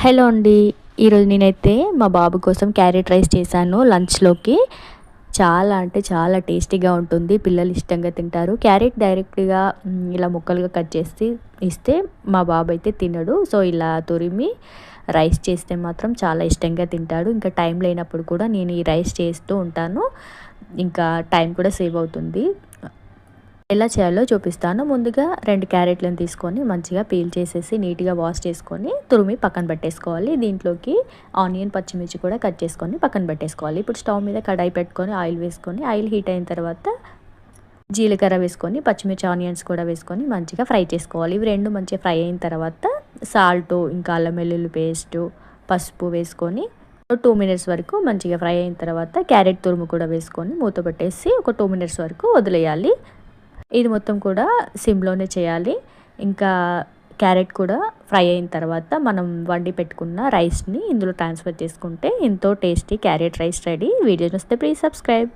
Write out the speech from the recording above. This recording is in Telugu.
హలో అండి. ఈరోజు నేనైతే మా బాబు కోసం క్యారెట్ రైస్ చేశాను లంచ్‌లోకి. చాలా అంటే చాలా టేస్టీగా ఉంటుంది. పిల్లలు ఇష్టంగా తింటారు. క్యారెట్ డైరెక్ట్‌గా ఇలా ముక్కలుగా కట్ చేసి ఇస్తే మా బాబు అయితే తినడు. సో, ఇలా తురిమి రైస్ చేస్తే మాత్రం చాలా ఇష్టంగా తింటాడు. ఇంకా టైం లేనప్పుడు కూడా నేను ఈ రైస్ చేస్తూ ఉంటాను. ఇంకా టైం కూడా సేవ్ అవుతుంది. ఎలా చేయాలో చూపిస్తాను. ముందుగా 2 క్యారెట్‌లను తీసుకొని మంచిగా పీల్ చేసేసి నీట్‌గా వాష్ చేసుకొని తురిమి పక్కన పెట్టేసుకోవాలి. దీంట్లోకి ఆనియన్, పచ్చిమిర్చి కూడా కట్ చేసుకొని పక్కన పెట్టేసుకోవాలి. ఇప్పుడు స్టవ్ మీద కడాయి పెట్టుకొని ఆయిల్ వేసుకొని ఆయిల్ హీట్ అయిన తర్వాత జీలకర్ర వేసుకొని పచ్చిమిర్చి, ఆనియన్స్ కూడా వేసుకొని మంచిగా ఫ్రై చేసుకోవాలి. ఇవి 2 మంచిగా ఫ్రై అయిన తర్వాత సాల్టు, ఇంకా అల్లం వెల్లుల్లి పేస్టు, పసుపు వేసుకొని 2 మినిట్స్ వరకు మంచిగా ఫ్రై అయిన తర్వాత క్యారెట్ తురుము కూడా వేసుకొని మూత పెట్టేసి ఒక 2 మినిట్స్ వరకు వదిలేయాలి. ఇది మొత్తం కూడా సిమ్‌లోనే చేయాలి. ఇంకా క్యారెట్ కూడా ఫ్రై అయిన తర్వాత మనం వండి పెట్టుకున్న రైస్‌ని ఇందులో ట్రాన్స్‌ఫర్ చేసుకుంటే ఎంతో tasty carrot rice ready. Video నచ్చితే ప్లీజ్ సబ్స్క్రైబ్.